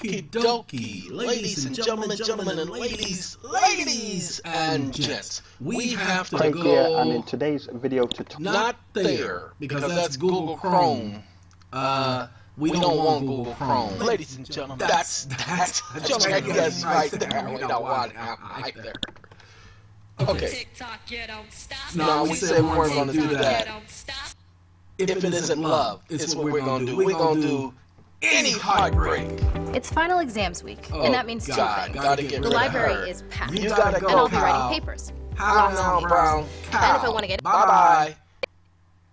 Okie dokie, ladies and gentlemen and ladies and gents, we have to Craig go here, and in today's video not there, because that's Google Chrome. We don't want Google Chrome. Ladies and gentlemen, that's right there. We don't want him either. Okay. TikTok, you don't stop. No, we said we weren't going to do that. If it isn't love, it's what we're going to do. We're going to do any heartbreak. It's final exams week, and that means two God, things. gotta get The rid of her. library is packed, You gotta go, and I'll be Kyle. writing papers. How now, Brown? And if I want to get Bye-bye.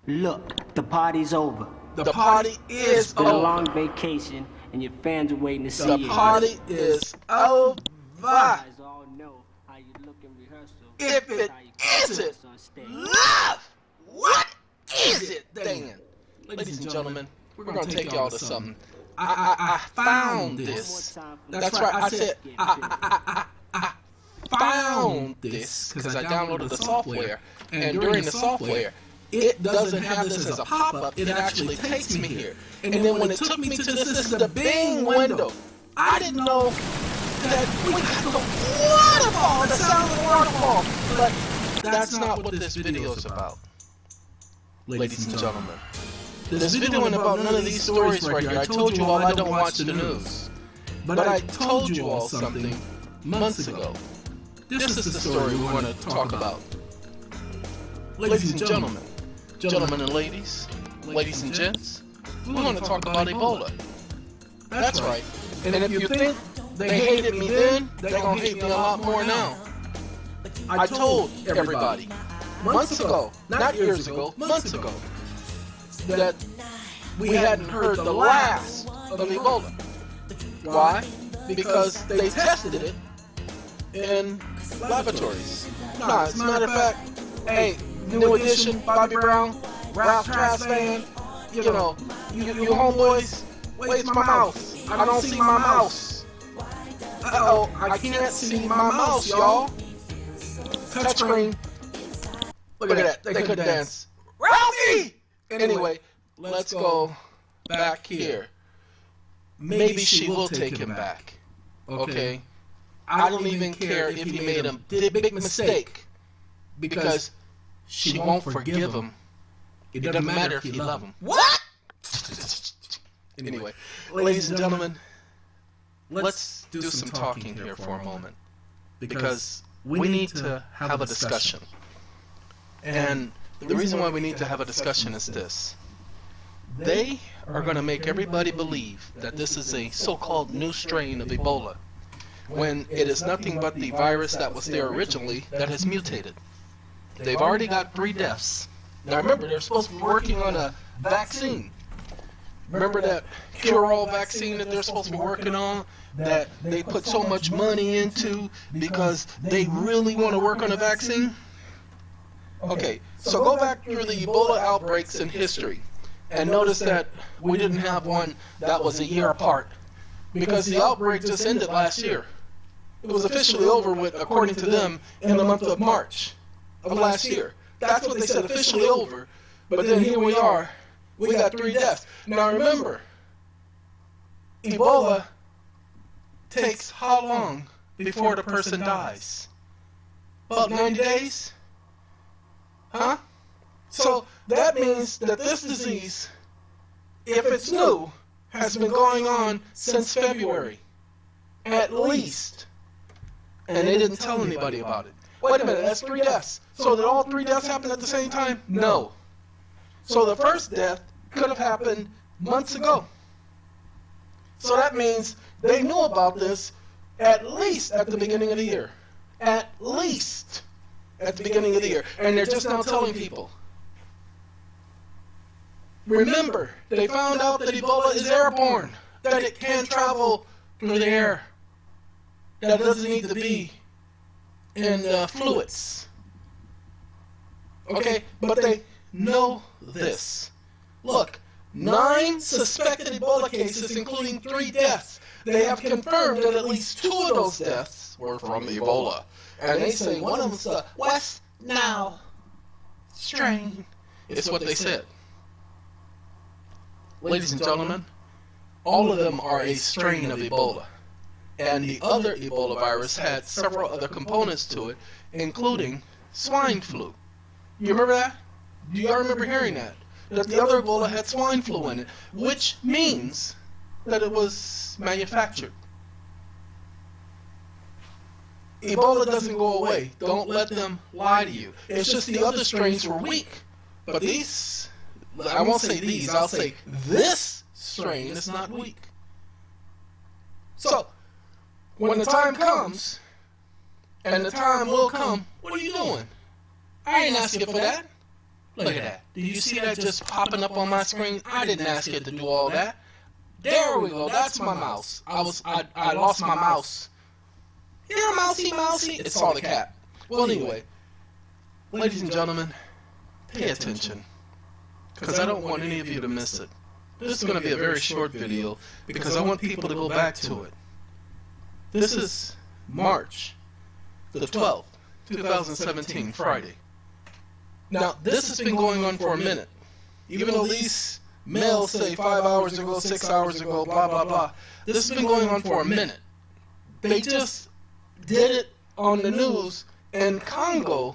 Look, the party's over. The party is It's been a over. long vacation, and your fans are waiting to see The you. party is over. You guys all know how you look in rehearsal. If it how you isn't perform on stage. love, what is it then? Ladies and gentlemen, we're going to take y'all to something. I found this. That's right, I said I found this because I downloaded the software, and during the software, it doesn't have this as a pop-up, it actually takes me here. And then when it took me to this is the Bing window. I didn't know that we got the waterfall, the sound of the waterfall. But that's not what this video is about, ladies and gentlemen. This video ain't about none of these stories right here. I told you all I don't watch the news. But I told you all something months ago. This is the story we want to talk about. Ladies and gentlemen, gentlemen and ladies and gents, we're going to talk about Ebola. That's right. And if you think they hated me then, they're going to hate me a lot more now. I told everybody months ago, not years ago, months ago, that we hadn't heard the last of Ebola. Why? Because they tested it in laboratories. Nah, as a matter of fact, hey, New Edition, Bobby Brown, Ralph Trask fan, you know, you homeboys, where's my mouse? I don't see my mouse. Uh-oh, I can't see my mouse, y'all. Touchscreen. Look at that, they couldn't dance. Ralphie! Anyway, let's go back here. Maybe she will take him back. Okay? I don't even care if he made a big mistake, because she won't forgive him. It doesn't matter if you love him. What? Anyway, ladies and gentlemen, let's do some talking here for a moment, because we need to have a discussion. And the reason why we need to have a discussion is this. They are going to make everybody believe that this is a so-called new strain of Ebola, when it is nothing but the virus that was there originally that has mutated. They've already got 3 deaths. Now remember, they're supposed to be working on a vaccine. Remember that cure-all vaccine that they're supposed to be working on, that they put so much money into because they really want to work on a vaccine? Okay, so go back through the Ebola outbreaks in history and notice that we didn't have one that was a year apart, because the outbreak just ended last year. It was officially over with, according to them, in the month of March of last year. That's what they said, officially over. But then here we are, we got 3 deaths. Now remember, Ebola takes how long before the person dies? About 90 days? Huh? So that means that this disease, if it's new, has been going on since February, at least. And they didn't tell anybody about it. Wait a minute, that's 3 deaths. So did all 3 deaths happen at the same time? No. So the first death could have happened months ago. So that means they knew about this at least at the beginning of the year. At least at the beginning of the year. And they're just now telling people. Remember, they found out that Ebola is airborne, that it can travel through the air, that it doesn't need to be in fluids. Okay, but they know this. Look, 9 suspected Ebola cases, including 3 deaths. They have confirmed that at least 2 of those deaths were from Ebola. And they say one of them's the West Nile strain. It's what they said. Ladies and gentlemen, all of them are a strain of Ebola. And the other Ebola virus had several other components to it, including swine flu. You remember that? Do y'all remember hearing that? That the other Ebola had swine flu in it, which means that it was manufactured. Ebola doesn't go away. Don't let them lie to you. It's just the other strains were weak. But these, I won't say these, I'll say this strain is not weak. So, when the time comes, and the time will come, what are you doing? I ain't asking for that. Look at that. Do you see that just popping up on my screen? I didn't ask it to do all that. There we go. That's my mouse. I lost my mouse. Here, mousey, mousey. It's all the cat. Well, anyway, ladies and gentlemen, pay attention, because I don't want any of you to miss it. This is going to be a very short video, because I want people to go back to it. This is March the 12th, 2017, Friday. Now, this has been going on for a minute. Even though these mails say 5 hours ago, 6 hours ago, blah, blah, blah. This has been going on for a minute. They just did it on the news in Congo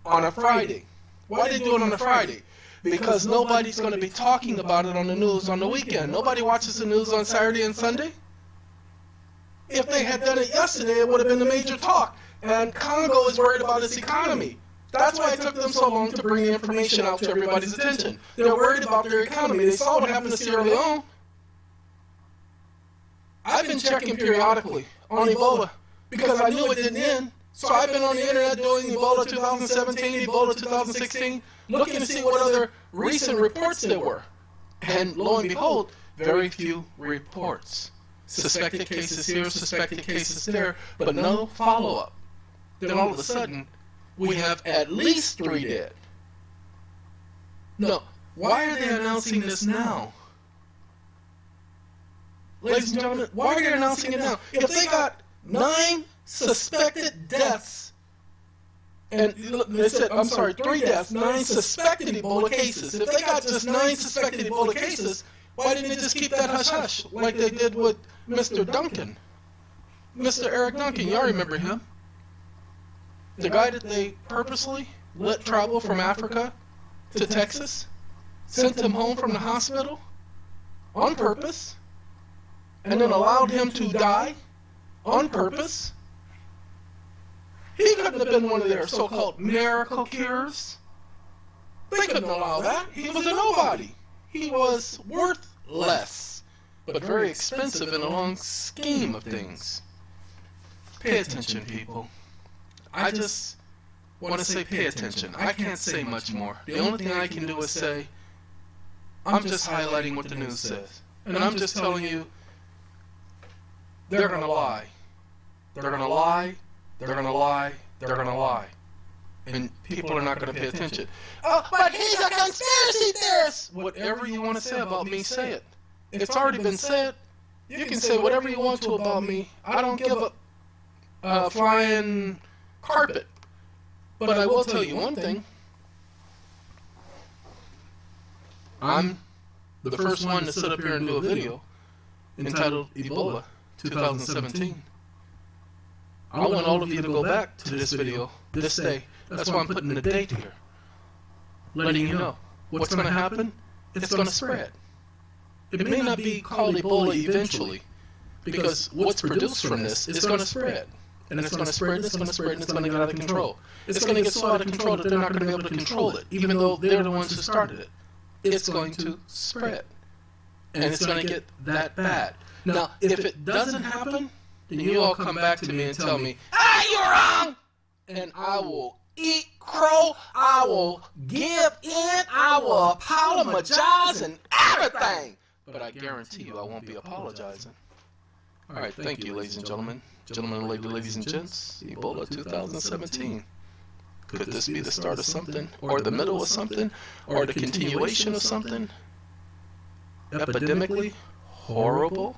on a Friday. Why did they do it on a Friday? Because nobody's going to be talking about it on the news on the weekend. Nobody watches the news on Saturday and Sunday. If they had done it yesterday, it would have been the major talk. And Congo is worried about its economy. That's why it took them so long to bring the information out to everybody's attention. They're worried about their economy. They saw what happened to Sierra Leone. I've been checking periodically on Ebola because I knew it didn't end. So I've been on the internet doing Ebola 2017, Ebola 2016, looking to see what other recent reports there were. And lo and behold, very few reports. Suspected cases here, suspected cases there, but no follow-up. Then all of a sudden, we have at least 3 dead. No, why are they announcing this now? Ladies and gentlemen, why are they announcing it now? If they got 9 suspected deaths, and they said, I'm sorry, 3 deaths, 9 suspected Ebola cases. If they got just 9 suspected Ebola cases, why didn't they just keep that hush-hush like they did with Mr. Duncan? Mr. Eric Duncan, y'all remember him? The guy that they purposely let travel from Africa to Texas, sent him home from the hospital on purpose, and then allowed him to die on purpose. He couldn't have been one of their so-called miracle cures. They couldn't allow that. He was a nobody. He was worth less, but very expensive in a long scheme of things. Pay attention, people. I just want to say pay attention. I can't say much more. The only thing I can do is say, I'm just highlighting what the news says. And I'm just telling you, they're going to lie. They're going to lie. They're going to lie. They're going to lie. And people are not going to pay attention. Oh, but he's a conspiracy theorist! Whatever you want to say about me, say it. It's already been said. You can say whatever you want to about me. I don't give a flying carpet. But I will tell you one thing. I'm the first one to sit up here and do a video entitled Ebola 2017. I want all of you to go back to this video this day. That's why I'm putting the date here. Letting you know what's going to happen. It's going to spread. It may not be called Ebola eventually, because what's produced from this is going to spread. And it's going to spread, and it's going to spread, and it's going to get out of control. It's going to get so out of control that they're not going to be able to control it, even though they're the ones who started it. It's going to spread. And it's going to get that bad. Now, if it doesn't happen, then you all come back to me and tell me, you're wrong! And I will eat crow, I will give in, I will apologize and everything. But I guarantee you I won't be apologizing. Alright, thank you, ladies and gentlemen. Gentlemen and ladies and gents, Ebola 2017. Could this be the start of something, or the middle of something, or the continuation of something epidemically horrible?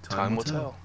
Time will tell.